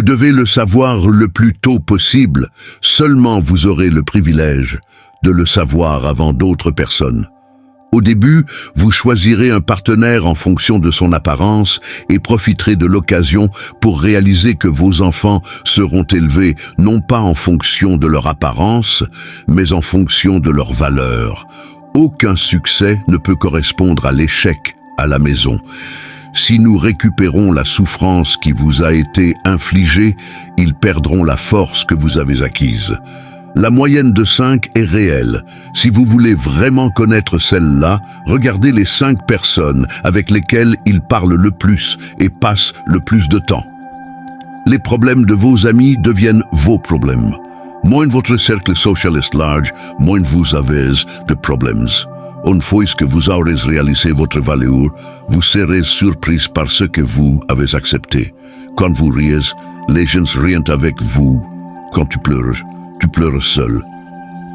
Vous devez le savoir le plus tôt possible, seulement vous aurez le privilège de le savoir avant d'autres personnes. Au début, vous choisirez un partenaire en fonction de son apparence et profiterez de l'occasion pour réaliser que vos enfants seront élevés non pas en fonction de leur apparence, mais en fonction de leurs valeurs. Aucun succès ne peut correspondre à l'échec à la maison. Si nous récupérons la souffrance qui vous a été infligée, ils perdront la force que vous avez acquise. La moyenne de 5 est réelle. Si vous voulez vraiment connaître celle-là, regardez les 5 personnes avec lesquelles ils parlent le plus et passent le plus de temps. Les problèmes de vos amis deviennent vos problèmes. Moins votre cercle social est large, moins vous avez de problèmes. Une fois que vous aurez réalisé votre valeur, vous serez surpris par ce que vous avez accepté. Quand vous riez, les gens rient avec vous. Quand tu pleures seul.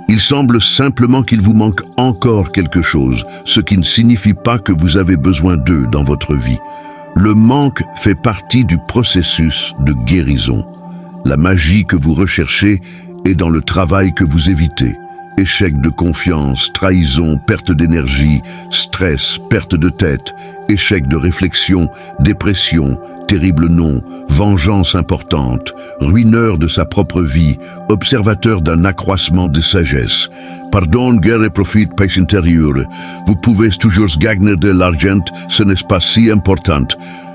Il semble simplement qu'il vous manque encore quelque chose, ce qui ne signifie pas que vous avez besoin d'eux dans votre vie. Le manque fait partie du processus de guérison. La magie que vous recherchez est dans le travail que vous évitez. Échec de confiance, trahison, perte d'énergie, stress, perte de tête, échec de réflexion, dépression, terrible nom, vengeance importante, ruineur de sa propre vie, observateur d'un accroissement de sagesse. Pardon, guerre et profit, paix intérieure. Vous pouvez toujours gagner de l'argent, ce n'est pas si important.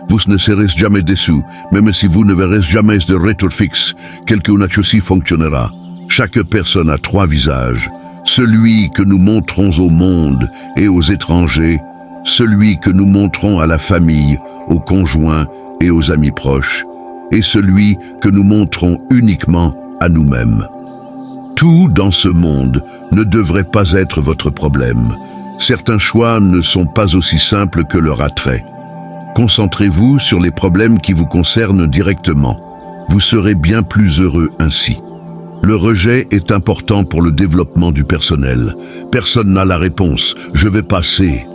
Vous ne serez jamais déçu, même si vous ne verrez jamais de retour fixe. Quelque chose fonctionnera. Chaque personne a 3 visages. Celui que nous montrons au monde et aux étrangers, celui que nous montrons à la famille, aux conjoints et aux amis proches, et celui que nous montrons uniquement à nous-mêmes. Tout dans ce monde ne devrait pas être votre problème. Certains choix ne sont pas aussi simples que leur attrait. Concentrez-vous sur les problèmes qui vous concernent directement. Vous serez bien plus heureux ainsi. Le rejet est important pour le développement du personnel. Personne n'a la réponse. Je vais passer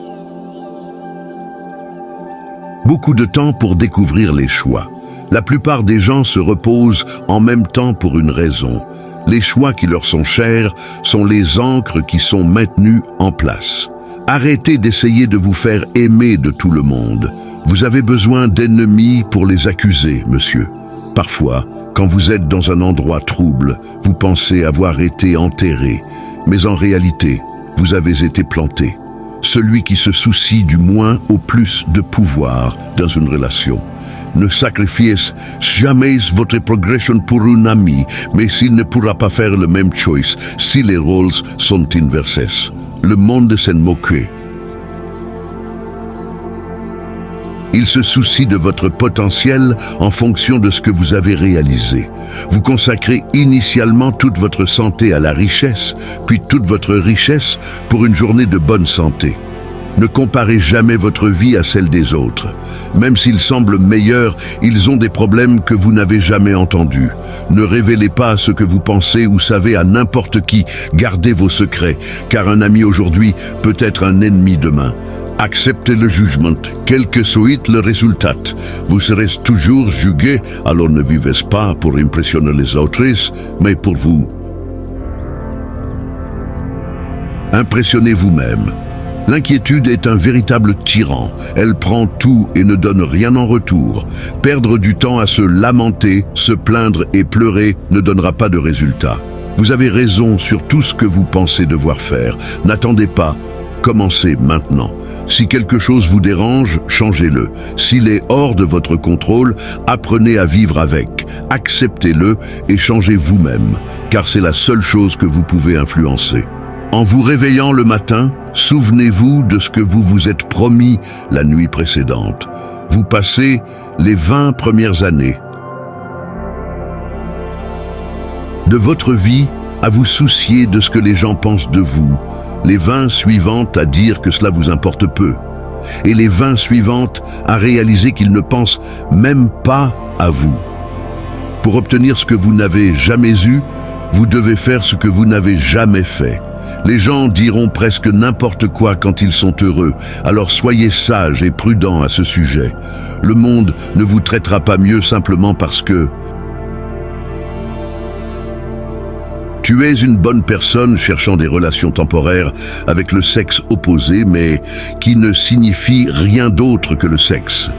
beaucoup de temps pour découvrir les choix. La plupart des gens se reposent en même temps pour une raison. Les choix qui leur sont chers sont les ancres qui sont maintenues en place. Arrêtez d'essayer de vous faire aimer de tout le monde. Vous avez besoin d'ennemis pour les accuser, monsieur. Parfois, quand vous êtes dans un endroit trouble, vous pensez avoir été enterré, mais en réalité, vous avez été planté. Celui qui se soucie du moins au plus de pouvoir dans une relation. Ne sacrifiez jamais votre progression pour un ami, mais s'il ne pourra pas faire le même choix si les rôles sont inversés. Le monde s'en moque. Il se soucie de votre potentiel en fonction de ce que vous avez réalisé. Vous consacrez initialement toute votre santé à la richesse, puis toute votre richesse pour une journée de bonne santé. Ne comparez jamais votre vie à celle des autres. Même s'ils semblent meilleurs, ils ont des problèmes que vous n'avez jamais entendus. Ne révélez pas ce que vous pensez ou savez à n'importe qui. Gardez vos secrets, car un ami aujourd'hui peut être un ennemi demain. Acceptez le jugement, quel que soit le résultat. Vous serez toujours jugé, alors ne vivez pas pour impressionner les autres, mais pour vous. Impressionnez vous-même. L'inquiétude est un véritable tyran. Elle prend tout et ne donne rien en retour. Perdre du temps à se lamenter, se plaindre et pleurer ne donnera pas de résultat. Vous avez raison sur tout ce que vous pensez devoir faire. N'attendez pas. Commencez maintenant. Si quelque chose vous dérange, changez-le. S'il est hors de votre contrôle, apprenez à vivre avec. Acceptez-le et changez vous-même, car c'est la seule chose que vous pouvez influencer. En vous réveillant le matin, souvenez-vous de ce que vous vous êtes promis la nuit précédente. Vous passez les 20 premières années de votre vie à vous soucier de ce que les gens pensent de vous, les 20 suivantes à dire que cela vous importe peu, et les 20 suivantes à réaliser qu'ils ne pensent même pas à vous. Pour obtenir ce que vous n'avez jamais eu, vous devez faire ce que vous n'avez jamais fait. Les gens diront presque n'importe quoi quand ils sont heureux, alors soyez sages et prudents à ce sujet. Le monde ne vous traitera pas mieux simplement parce que Tu es une bonne personne cherchant des relations temporaires avec le sexe opposé, mais qui ne signifie rien d'autre que le sexe.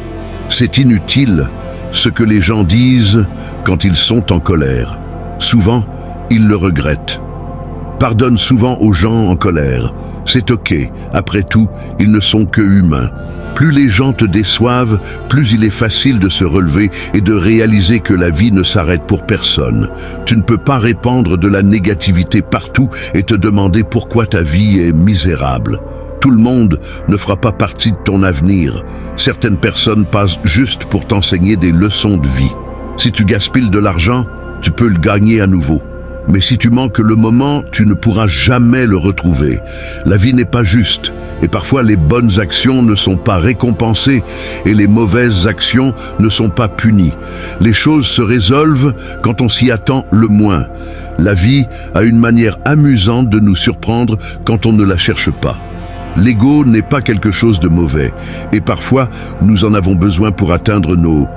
C'est inutile ce que les gens disent quand ils sont en colère. Souvent, ils le regrettent. Pardonne souvent aux gens en colère. C'est ok, après tout, ils ne sont que humains. Plus les gens te déçoivent, plus il est facile de se relever et de réaliser que la vie ne s'arrête pour personne. Tu ne peux pas répandre de la négativité partout et te demander pourquoi ta vie est misérable. Tout le monde ne fera pas partie de ton avenir. Certaines personnes passent juste pour t'enseigner des leçons de vie. Si tu gaspilles de l'argent, tu peux le gagner à nouveau. Mais si tu manques le moment, tu ne pourras jamais le retrouver. La vie n'est pas juste, et parfois les bonnes actions ne sont pas récompensées, et les mauvaises actions ne sont pas punies. Les choses se résolvent quand on s'y attend le moins. La vie a une manière amusante de nous surprendre quand on ne la cherche pas. L'ego n'est pas quelque chose de mauvais, et parfois nous en avons besoin pour atteindre nos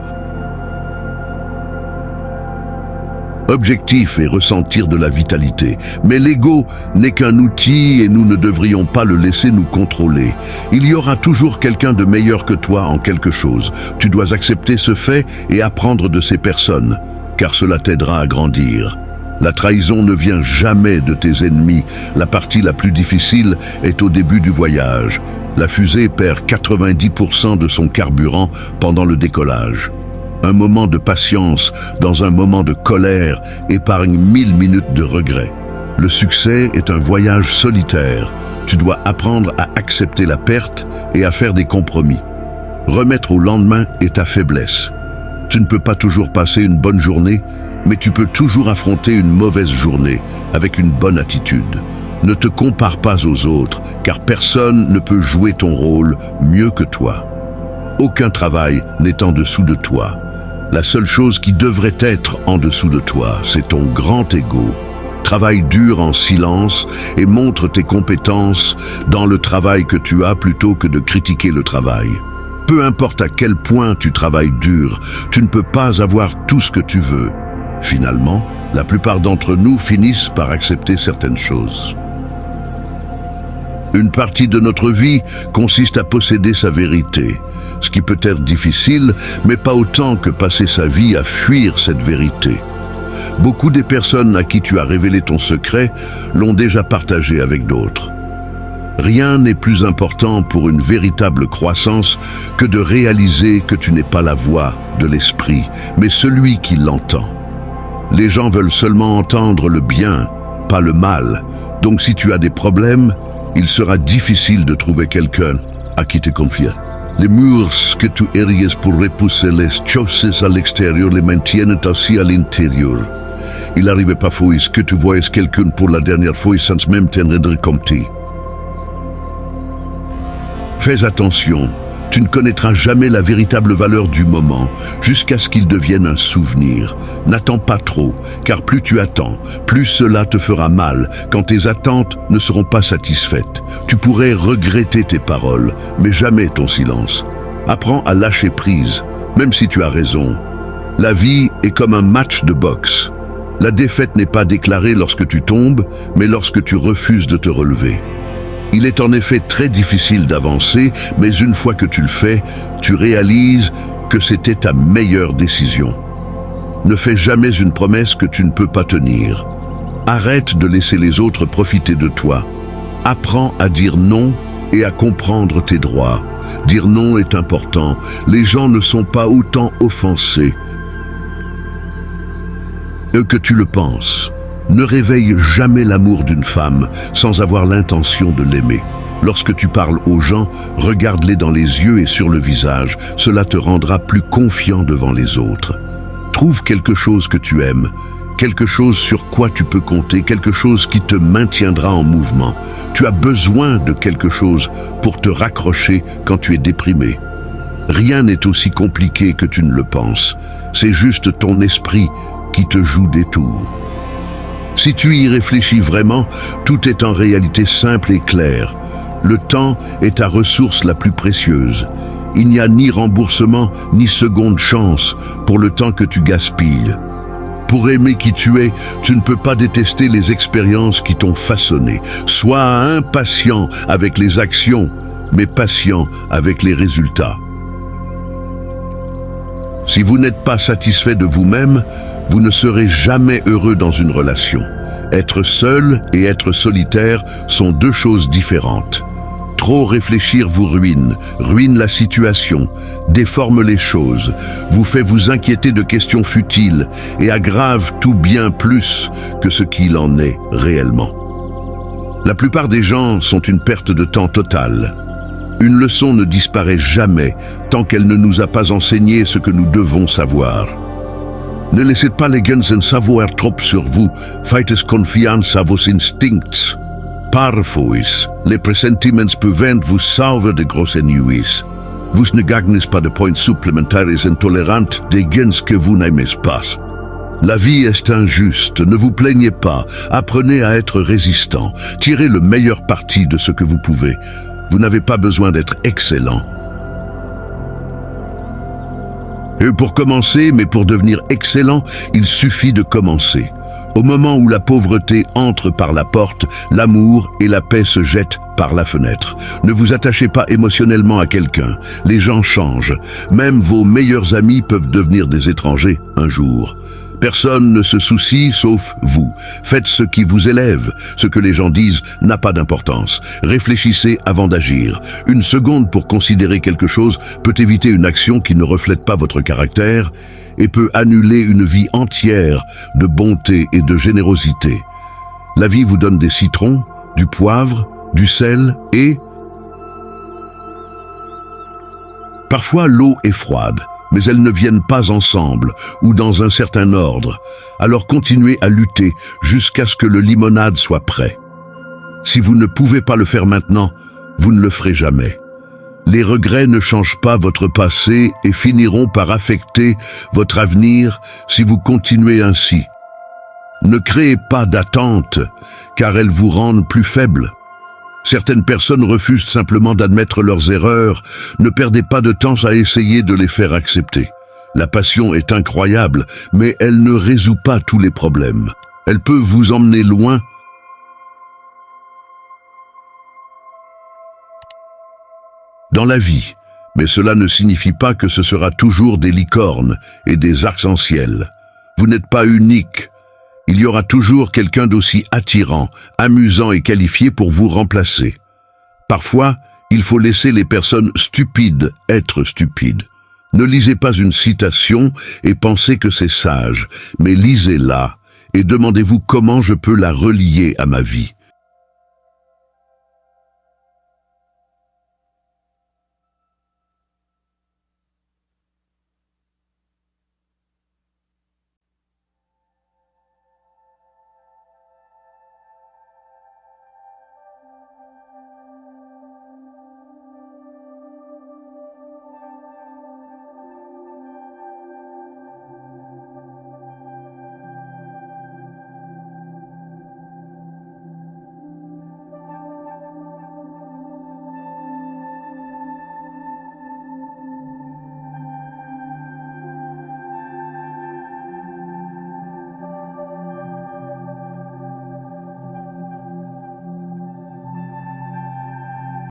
objectif est ressentir de la vitalité. Mais l'ego n'est qu'un outil et nous ne devrions pas le laisser nous contrôler. Il y aura toujours quelqu'un de meilleur que toi en quelque chose. Tu dois accepter ce fait et apprendre de ces personnes, car cela t'aidera à grandir. La trahison ne vient jamais de tes ennemis. La partie la plus difficile est au début du voyage. La fusée perd 90% de son carburant pendant le décollage. Un moment de patience dans un moment de colère épargne 1000 minutes de regret. Le succès est un voyage solitaire. Tu dois apprendre à accepter la perte et à faire des compromis. Remettre au lendemain est ta faiblesse. Tu ne peux pas toujours passer une bonne journée, mais tu peux toujours affronter une mauvaise journée avec une bonne attitude. Ne te compare pas aux autres, car personne ne peut jouer ton rôle mieux que toi. Aucun travail n'est en dessous de toi. La seule chose qui devrait être en dessous de toi, c'est ton grand ego. Travaille dur en silence et montre tes compétences dans le travail que tu as plutôt que de critiquer le travail. Peu importe à quel point tu travailles dur, tu ne peux pas avoir tout ce que tu veux. Finalement, la plupart d'entre nous finissent par accepter certaines choses. Une partie de notre vie consiste à posséder sa vérité, ce qui peut être difficile, mais pas autant que passer sa vie à fuir cette vérité. Beaucoup des personnes à qui tu as révélé ton secret l'ont déjà partagé avec d'autres. Rien n'est plus important pour une véritable croissance que de réaliser que tu n'es pas la voix de l'esprit, mais celui qui l'entend. Les gens veulent seulement entendre le bien, pas le mal. Donc si tu as des problèmes, il sera difficile de trouver quelqu'un à qui te confier. Les murs que tu ériges pour repousser les choses à l'extérieur les maintiennent aussi à l'intérieur. Il arrive parfois que tu vois quelqu'un pour la dernière fois sans même t'en rendre compte. Fais attention, tu ne connaîtras jamais la véritable valeur du moment jusqu'à ce qu'il devienne un souvenir. N'attends pas trop, car plus tu attends, plus cela te fera mal quand tes attentes ne seront pas satisfaites. Tu pourrais regretter tes paroles, mais jamais ton silence. Apprends à lâcher prise, même si tu as raison. La vie est comme un match de boxe. La défaite n'est pas déclarée lorsque tu tombes, mais lorsque tu refuses de te relever. Il est en effet très difficile d'avancer, mais une fois que tu le fais, tu réalises que c'était ta meilleure décision. Ne fais jamais une promesse que tu ne peux pas tenir. Arrête de laisser les autres profiter de toi. Apprends à dire non et à comprendre tes droits. Dire non est important. Les gens ne sont pas autant offensés que tu le penses. Ne réveille jamais l'amour d'une femme sans avoir l'intention de l'aimer. Lorsque tu parles aux gens, regarde-les dans les yeux et sur le visage. Cela te rendra plus confiant devant les autres. Trouve quelque chose que tu aimes, quelque chose sur quoi tu peux compter, quelque chose qui te maintiendra en mouvement. Tu as besoin de quelque chose pour te raccrocher quand tu es déprimé. Rien n'est aussi compliqué que tu ne le penses. C'est juste ton esprit qui te joue des tours. Si tu y réfléchis vraiment, tout est en réalité simple et clair. Le temps est ta ressource la plus précieuse. Il n'y a ni remboursement, ni seconde chance pour le temps que tu gaspilles. pour aimer qui tu es, tu ne peux pas détester les expériences qui t'ont façonné. Sois impatient avec les actions, mais patient avec les résultats. Si vous n'êtes pas satisfait de vous-même, vous ne serez jamais heureux dans une relation. Être seul et être solitaire sont deux choses différentes. Trop réfléchir vous ruine la situation, déforme les choses, vous fait vous inquiéter de questions futiles et aggrave tout bien plus que ce qu'il en est réellement. La plupart des gens sont une perte de temps totale. Une leçon ne disparaît jamais tant qu'elle ne nous a pas enseigné ce que nous devons savoir. Ne laissez pas les gens savoir trop sur vous, faites confiance à vos instincts. Parfois, les pressentiments peuvent vous sauver de grosses nuits. Vous ne gagnez pas de points supplémentaires intolérants des gains que vous n'aimez pas. La vie est injuste, ne vous plaignez pas, apprenez à être résistant, tirez le meilleur parti de ce que vous pouvez. Vous n'avez pas besoin d'être excellent. Et pour commencer, mais pour devenir excellent, il suffit de commencer. Au moment où la pauvreté entre par la porte, l'amour et la paix se jettent par la fenêtre. Ne vous attachez pas émotionnellement à quelqu'un. Les gens changent. Même vos meilleurs amis peuvent devenir des étrangers un jour. Personne ne se soucie sauf vous. Faites ce qui vous élève. Ce que les gens disent n'a pas d'importance. Réfléchissez avant d'agir. Une seconde pour considérer quelque chose peut éviter une action qui ne reflète pas votre caractère et peut annuler une vie entière de bonté et de générosité. La vie vous donne des citrons, du poivre, du sel et... Parfois l'eau est froide, mais elles ne viennent pas ensemble ou dans un certain ordre. Alors continuez à lutter jusqu'à ce que le limonade soit prêt. Si vous ne pouvez pas le faire maintenant, vous ne le ferez jamais. Les regrets ne changent pas votre passé et finiront par affecter votre avenir si vous continuez ainsi. Ne créez pas d'attentes, car elles vous rendent plus faibles. Certaines personnes refusent simplement d'admettre leurs erreurs. Ne perdez pas de temps à essayer de les faire accepter. La passion est incroyable, mais elle ne résout pas tous les problèmes. Elle peut vous emmener loin. Dans la vie, mais cela ne signifie pas que ce sera toujours des licornes et des arcs-en-ciel. Vous n'êtes pas unique. Il y aura toujours quelqu'un d'aussi attirant, amusant et qualifié pour vous remplacer. Parfois, il faut laisser les personnes stupides être stupides. Ne lisez pas une citation et pensez que c'est sage, mais lisez-la et demandez-vous comment je peux la relier à ma vie.